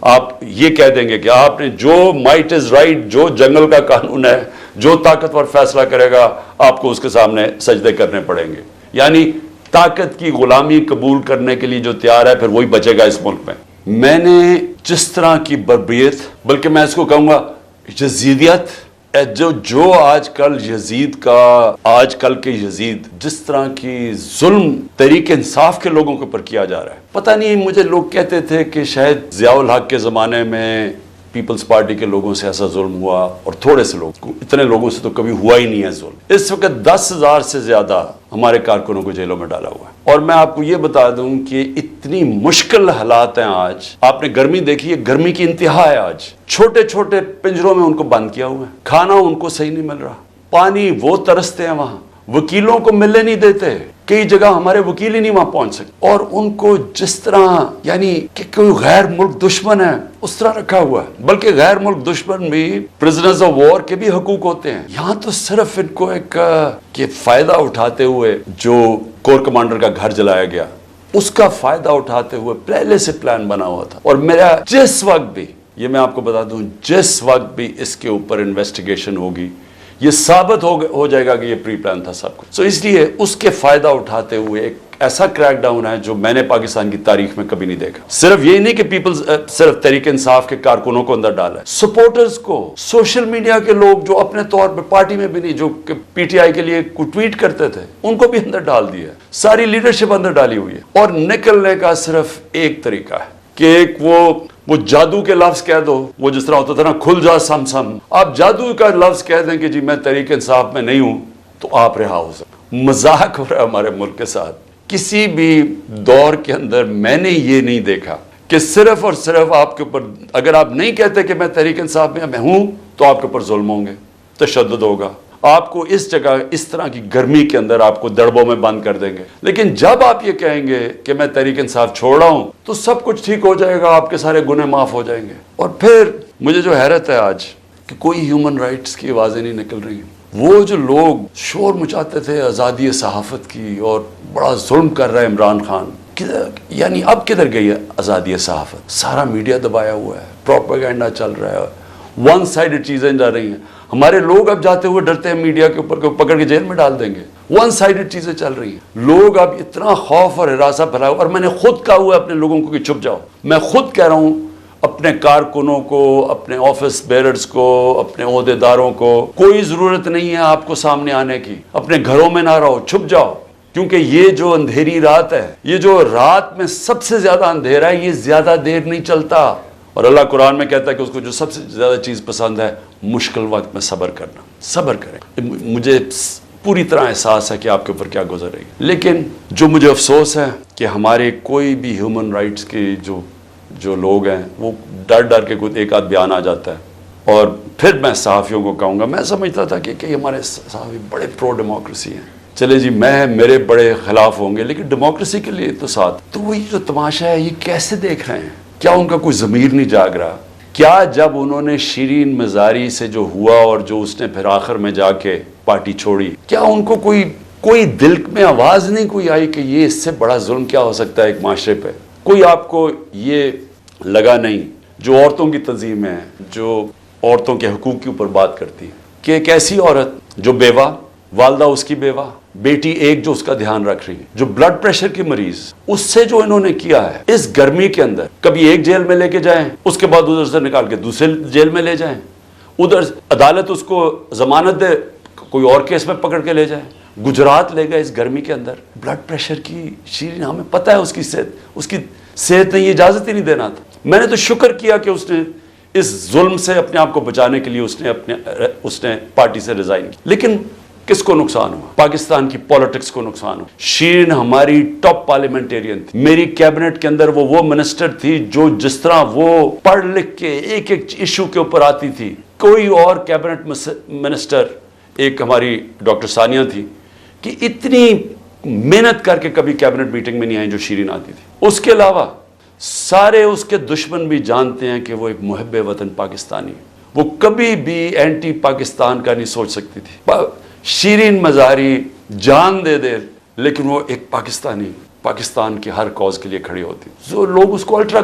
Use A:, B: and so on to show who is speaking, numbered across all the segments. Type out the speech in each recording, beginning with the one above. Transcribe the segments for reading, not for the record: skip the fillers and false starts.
A: آپ یہ کہہ دیں گے کہ آپ نے جو مائٹ از رائٹ، جو جنگل کا قانون ہے، جو طاقتور فیصلہ کرے گا آپ کو اس کے سامنے سجدے کرنے پڑیں گے. یعنی طاقت کی غلامی قبول کرنے کے لیے جو تیار ہے پھر وہی بچے گا اس ملک میں. میں نے جس طرح کی بربریت، بلکہ میں اس کو کہوں گا یزیدیت، جو آج کل کے یزید جس طرح کی ظلم تحریک انصاف کے لوگوں کے اوپر کیا جا رہا ہے. پتہ نہیں، مجھے لوگ کہتے تھے کہ شاید ضیاء الحق کے زمانے میں پیپلز پارٹی کے لوگوں سے ایسا ظلم ہوا، اور تھوڑے سے لوگ، اتنے لوگوں سے تو کبھی ہوا ہی نہیں ہے ظلم. اس وقت 10,000 سے زیادہ ہمارے کارکنوں کو جیلوں میں ڈالا ہوا ہے. اور میں آپ کو یہ بتا دوں کہ اتنی مشکل حالات ہیں آج. آپ نے گرمی دیکھی ہے، گرمی کی انتہا ہے آج. چھوٹے چھوٹے پنجروں میں ان کو بند کیا ہوا ہے، کھانا ان کو صحیح نہیں مل رہا، پانی وہ ترستے ہیں وہاں، وکیلوں کو ملنے نہیں دیتے، کئی جگہ ہمارے وکیل ہی نہیں وہاں پہنچ سکتے، اور ان کو جس طرح یعنی کہ کوئی غیر ملک دشمن ہے اس طرح رکھا ہوا ہے. بلکہ غیر ملک دشمن بھی پرزنرز آف وار کے بھی حقوق ہوتے ہیں. یہاں تو صرف ان کو ایک کہ فائدہ اٹھاتے ہوئے جو کور کمانڈر کا گھر جلایا گیا اس کا فائدہ اٹھاتے ہوئے پہلے سے پلان بنا ہوا تھا. اور میرا جس وقت بھی، یہ میں آپ کو بتا دوں، جس وقت بھی اس کے اوپر انویسٹیگیشن ہوگی یہ ثابت ہو جائے گا کہ یہ پری پلان تھا سب کچھ. اس لیے اس کے فائدہ اٹھاتے ہوئے ایک ایسا کریک ڈاؤن ہے جو میں نے پاکستان کی تاریخ میں کبھی نہیں دیکھا. صرف یہ نہیں کہ صرف تحریک انصاف کے کارکنوں کو اندر ڈالا ہے، سپورٹرز کو، سوشل میڈیا کے لوگ جو اپنے طور پر پارٹی میں بھی نہیں، جو پی ٹی آئی کے لیے کوئی ٹویٹ کرتے تھے، ان کو بھی اندر ڈال دیا ہے. ساری لیڈرشپ اندر ڈالی ہوئی ہے. اور نکلنے کا صرف ایک طریقہ ہے کہ ایک وہ جادو کے لفظ کہہ دو، وہ جس طرح ہوتا تھا نا، کھل جا سم سم. آپ جادو کا لفظ کہہ دیں کہ جی میں تحریک انصاف میں نہیں ہوں تو آپ رہا ہو سکتے. مذاق ہو رہا ہے ہمارے ملک کے ساتھ. کسی بھی دور کے اندر میں نے یہ نہیں دیکھا کہ صرف اور صرف آپ کے اوپر، اگر آپ نہیں کہتے کہ میں تحریک انصاف میں ہوں تو آپ کے اوپر ظلم ہوں گے، تشدد ہوگا، آپ کو اس جگہ اس طرح کی گرمی کے اندر آپ کو دڑبوں میں بند کر دیں گے. لیکن جب آپ یہ کہیں گے کہ میں تحریک انصاف چھوڑ رہا ہوں تو سب کچھ ٹھیک ہو جائے گا، آپ کے سارے گناہ معاف ہو جائیں گے. اور پھر مجھے جو حیرت ہے آج کہ کوئی ہیومن رائٹس کی آوازیں نہیں نکل رہی. وہ جو لوگ شور مچاتے تھے آزادی صحافت کی اور بڑا ظلم کر رہا ہے عمران خان، یعنی اب کدھر گئی ہے آزادی صحافت؟ سارا میڈیا دبایا ہوا ہے، پروپیگنڈا چل رہا ہے، ون سائیڈڈ چیزیں جا رہی ہیں. ہمارے لوگ اب جاتے ہوئے ڈرتے ہیں میڈیا کے اوپر، پکڑ کے جیل میں ڈال دیں گے. ون سائیڈڈ چیزیں چل رہی ہیں. لوگ اب اتنا خوف اور ہراساں پھیلایا. اور میں نے خود کہا ہوا ہے اپنے لوگوں کو کہ چھپ جاؤ. میں خود کہہ رہا ہوں اپنے کارکنوں کو، اپنے آفس بیررز کو، اپنے عہدے داروں کو، کوئی ضرورت نہیں ہے آپ کو سامنے آنے کی. اپنے گھروں میں نہ رہو، چھپ جاؤ. کیونکہ یہ جو اندھیری رات ہے، یہ جو رات میں سب سے زیادہ اندھیرا ہے، یہ زیادہ دیر نہیں چلتا. اور اللہ قرآن میں کہتا ہے کہ اس کو جو سب سے زیادہ چیز پسند ہے، مشکل وقت میں صبر کرنا. صبر کریں. مجھے پوری طرح احساس ہے کہ آپ کے اوپر کیا گزر رہی ہے. لیکن جو مجھے افسوس ہے کہ ہمارے کوئی بھی ہیومن رائٹس کے جو لوگ ہیں وہ ڈر کے کوئی ایک آدھ بیان آ جاتا ہے. اور پھر میں صحافیوں کو کہوں گا، میں سمجھتا تھا کہ ہمارے صحافی بڑے پرو ڈیموکریسی ہیں، چلے جی میرے بڑے خلاف ہوں گے لیکن ڈیموکریسی کے لیے تو ساتھ. تو وہی جو تماشا ہے یہ کیسے دیکھ رہے ہیں؟ کیا ان کا کوئی ضمیر نہیں جاگ رہا؟ کیا جب انہوں نے شیرین مزاری سے جو ہوا اور جو اس نے پھر آخر میں جا کے پارٹی چھوڑی، کیا ان کو کوئی دل میں آواز نہیں کوئی آئی کہ یہ اس سے بڑا ظلم کیا ہو سکتا ہے ایک معاشرے پہ؟ کوئی آپ کو یہ لگا نہیں؟ جو عورتوں کی تنظیم ہے، جو عورتوں کے حقوق کے اوپر بات کرتی ہے، کہ ایک ایسی عورت جو بیوہ، والدہ اس کی بیوہ، بیٹی ایک جو اس کا دھیان رکھ رہی ہے، جو بلڈ پریشر کی مریض، اس سے جو انہوں نے کیا ہے اس گرمی کے اندر، کبھی ایک جیل میں لے کے جائیں، اس کے بعد ادھر سے نکال کے دوسرے جیل میں لے جائیں، ادھر عدالت اس کو ضمانت دے، کوئی اور کیس میں پکڑ کے لے جائیں، گجرات لے گئے اس گرمی کے اندر. بلڈ پریشر کی شیرین، ہمیں پتہ ہے اس کی صحت نے یہ اجازت ہی نہیں دینا تھا. میں نے تو شکر کیا کہ اس نے اس ظلم سے اپنے آپ کو بچانے کے لیے اس نے پارٹی سے ریزائن کی. لیکن کس کو نقصان ہوا؟ پاکستان کی پولیٹکس کو نقصان ہوا. شیرین ہماری ٹاپ پارلیمنٹیرین تھی. میری کیبنٹ کے اندر وہ منسٹر تھی جو جس طرح وہ پڑھ لکھ کے ایک ایشو کے اوپر آتی تھی، کوئی اور کیبنٹ منسٹر، ایک ہماری ڈاکٹر ثانیہ تھی، کہ اتنی محنت کر کے کبھی کیبنٹ میٹنگ میں نہیں آئی جو شیرین آتی تھی. اس کے علاوہ سارے اس کے دشمن بھی جانتے ہیں کہ وہ ایک محب وطن پاکستانی ہے. وہ کبھی بھی اینٹی پاکستان کا نہیں سوچ سکتی تھی. شیرین مزاری جان دے لیکن وہ ایک پاکستان کے ہر کاز کے لیے کھڑی ہوتی. جو لوگ اس کو الٹرا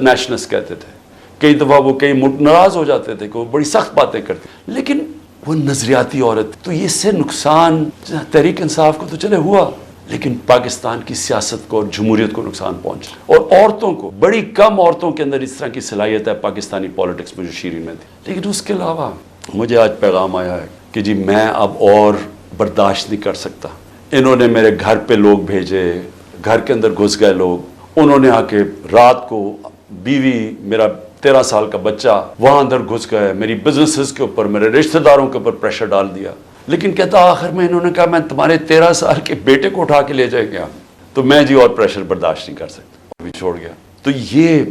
A: نیشنلسٹ کہتے تھے کئی دفعہ وہ کئی ناراض ہو جاتے تھے کہ وہ بڑی سخت باتیں کرتے، لیکن وہ نظریاتی عورت، تو اس سے نقصان تحریک انصاف کو تو چلے ہوا، لیکن پاکستان کی سیاست کو اور جمہوریت کو نقصان پہنچا، اور عورتوں کو، بڑی کم عورتوں کے اندر اس طرح کی صلاحیت ہے پاکستانی پالیٹکس میں جو شیرین میں تھی۔ لیکن اس کے علاوہ مجھے آج پیغام آیا ہے کہ جی میں اب اور برداشت نہیں کر سکتا، انہوں نے میرے گھر پہ لوگ بھیجے، گھر کے اندر گھس گئے لوگ، انہوں نے آ کے رات کو بیوی، میرا 13 سال کا بچہ وہاں اندر گھس گئے، میری بزنسز کے اوپر، میرے رشتہ داروں کے اوپر پریشر ڈال دیا، لیکن کہتا آخر میں انہوں نے کہا میں تمہارے 13 سال کے بیٹے کو اٹھا کے لے جائے گیا، تو میں جی اور پریشر برداشت نہیں کر سکتا، ابھی چھوڑ گیا۔ تو یہ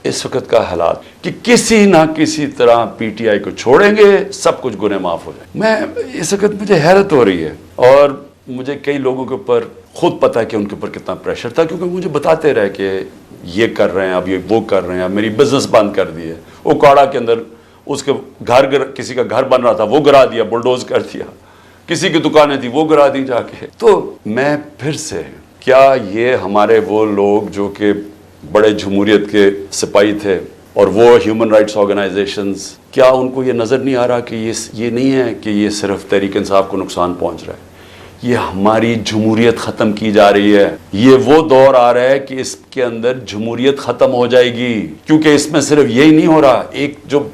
A: اس وقت کا حالات کہ کسی نہ کسی طرح پی ٹی آئی کو چھوڑیں گے، سب کچھ گناہ معاف ہو جائے۔ میں اس وقت مجھے حیرت ہو رہی ہے، اور مجھے کئی لوگوں کے اوپر خود پتا ہے کہ ان کے اوپر کتنا پریشر تھا، کیونکہ مجھے بتاتے رہے کہ یہ کر رہے ہیں، اب یہ وہ کر رہے ہیں، میری بزنس بند کر دی ہے، وہ کاڑا کے اندر اس کے گھر کسی کا گھر بن رہا تھا وہ گرا دیا، بلڈوز کر دیا، کسی کی دکانیں تھی وہ گرا دی جا کے۔ تو میں پھر سے، کیا یہ ہمارے وہ لوگ جو کہ بڑے جمہوریت کے سپاہی تھے اور وہ ہیومن رائٹس آرگنائزیشنز، کیا ان کو یہ نظر نہیں آ رہا کہ یہ نہیں ہے کہ یہ صرف تحریک انصاف کو نقصان پہنچ رہا ہے، یہ ہماری جمہوریت ختم کی جا رہی ہے، یہ وہ دور آ رہا ہے کہ اس کے اندر جمہوریت ختم ہو جائے گی، کیونکہ اس میں صرف یہی نہیں ہو رہا، ایک جو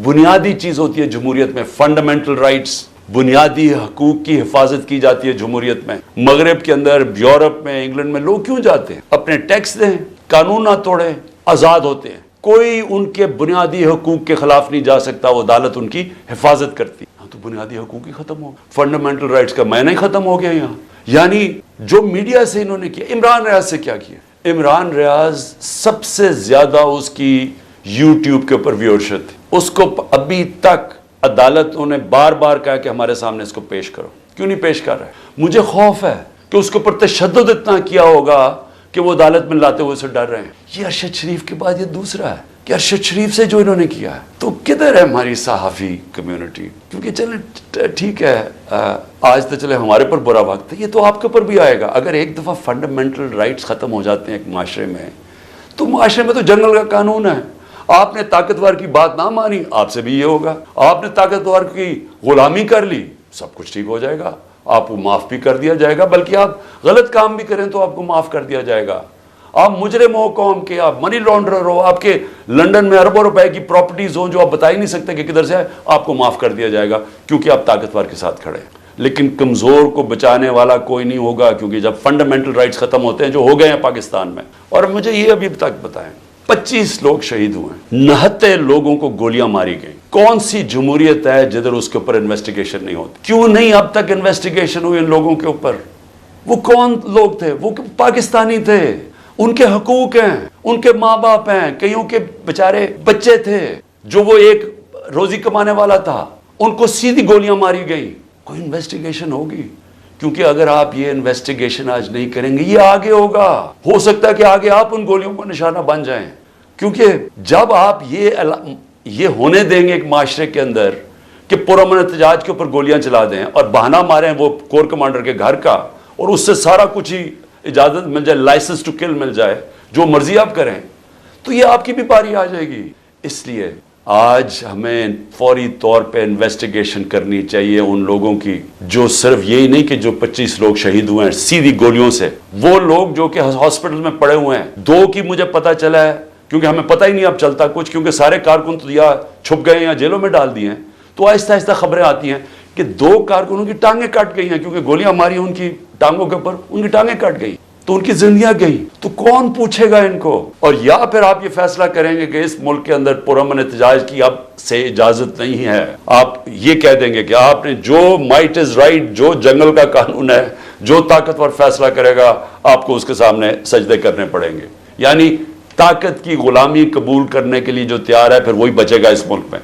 A: بنیادی چیز ہوتی ہے جمہوریت میں، فنڈامنٹل رائٹس، بنیادی حقوق کی حفاظت کی جاتی ہے جمہوریت میں۔ مغرب کے اندر، یورپ میں، انگلینڈ میں لوگ کیوں جاتے ہیں؟ اپنے ٹیکس دیں، قانون نہ توڑیں، آزاد ہوتے ہیں، کوئی ان کے بنیادی حقوق کے خلاف نہیں جا سکتا، وہ عدالت ان کی حفاظت کرتی ہے۔ تو بنیادی حقوق ہی ختم ہو گئے، فنڈامنٹل رائٹس کا معنی ہی ختم ہو گیا یہاں۔ یعنی جو میڈیا سے انہوں نے کیا، عمران ریاض سے کیا کیا؟ عمران ریاض سب سے زیادہ اس کی یوٹیوب کے اوپر ویورشپ تھی، اس کو ابھی تک عدالتوں نے بار بار کہا کہ ہمارے سامنے اس کو پیش کرو، کیوں نہیں پیش کر رہے؟ مجھے خوف ہے کہ اس کے اوپر تشدد اتنا کیا ہوگا کہ وہ عدالت میں لاتے ہوئے سے ڈر رہے ہیں۔ یہ ارشد شریف کے بعد یہ دوسرا ہے کہ ارشد شریف سے جو انہوں نے کیا ہے، تو کدھر ہے ہماری صحافی کمیونٹی؟ کیونکہ چلیں ٹھیک ہے، آج تو چلے ہمارے پر برا وقت ہے، یہ تو آپ کے اوپر بھی آئے گا۔ اگر ایک دفعہ فنڈامنٹل رائٹس ختم ہو جاتے ہیں ایک معاشرے میں، تو معاشرے میں تو جنگل کا قانون ہے، آپ نے طاقتور کی بات نہ مانی، آپ سے بھی یہ ہوگا، آپ نے طاقتور کی غلامی کر لی، سب کچھ ٹھیک ہو جائے گا، آپ کو معاف بھی کر دیا جائے گا، بلکہ آپ غلط کام بھی کریں تو آپ کو معاف کر دیا جائے گا۔ آپ مجرم ہو قوم کے، آپ منی لانڈرر ہو، آپ کے لنڈن میں اربوں روپے کی پراپرٹیز ہوں جو آپ بتا ہی نہیں سکتے کہ کدھر سے ہے، آپ کو معاف کر دیا جائے گا کیونکہ آپ طاقتور کے ساتھ کھڑے ہیں۔ لیکن کمزور کو بچانے والا کوئی نہیں ہوگا، کیونکہ جب فنڈامنٹل رائٹس ختم ہوتے ہیں جو ہو گئے ہیں پاکستان میں۔ اور مجھے یہ ابھی تک بتائیں، 25 لوگ شہید ہوئے ہیں، 69 لوگوں کو گولیاں ماری گئیں، کون سی جمہوریت ہے جدھر اس کے اوپر انویسٹیگیشن نہیں ہوتی؟ کیوں نہیں اب تک انویسٹیگیشن ہوئی ان لوگوں کے اوپر؟ وہ کون لوگ تھے؟ وہ پاکستانی تھے، ان کے حقوق ہیں، ان کے ماں باپ ہیں، کئیوں کے بیچارے بچے تھے، جو وہ ایک روزی کمانے والا تھا، ان کو سیدھی گولیاں ماری گئی۔ کوئی انویسٹیگیشن ہوگی؟ کیونکہ اگر آپ یہ انویسٹیگیشن آج نہیں کریں گے، یہ آگے ہوگا، ہو سکتا ہے کہ آگے آپ ان گولیوں کو نشانہ بن جائیں، کیونکہ جب آپ یہ ہونے دیں گے ایک معاشرے کے اندر کہ پرامن احتجاج کے اوپر گولیاں چلا دیں اور بہانہ ماریں وہ کور کمانڈر کے گھر کا، اور اس سے سارا کچھ ہی اجازت مل جائے، لائسنس ٹو کل مل جائے، جو مرضی آپ کریں، تو یہ آپ کی بھی باری آ جائے گی۔ اس لیے آج ہمیں فوری طور پہ انویسٹیگیشن کرنی چاہیے ان لوگوں کی، جو صرف یہی نہیں کہ جو 25 لوگ شہید ہوئے ہیں سیدھی گولیوں سے، وہ لوگ جو کہ ہاسپٹل میں پڑے ہوئے ہیں، 2 کی مجھے پتہ چلا ہے، کیونکہ ہمیں پتہ ہی نہیں اب چلتا کچھ، کیونکہ سارے کارکن تو یا چھپ گئے ہیں یا جیلوں میں ڈال دیے ہیں، تو آہستہ آہستہ خبریں آتی ہیں کہ 2 کارکنوں کی ٹانگیں کٹ گئی ہیں، کیونکہ گولیاں ماری ان کی ٹانگوں کے اوپر، ان کی ٹانگیں کٹ گئی، تو ان کی زندگیاں گئی، تو کون پوچھے گا ان کو؟ اور یا پھر آپ یہ فیصلہ کریں گے کہ اس ملک کے اندر پرامن احتجاج کی اب سے اجازت نہیں ہے، آپ یہ کہہ دیں گے کہ آپ نے جو مائٹ از رائٹ، جو جنگل کا قانون ہے، جو طاقتور فیصلہ کرے گا آپ کو اس کے سامنے سجدے کرنے پڑیں گے، یعنی طاقت کی غلامی قبول کرنے کے لیے جو تیار ہے پھر وہی بچے گا اس ملک میں۔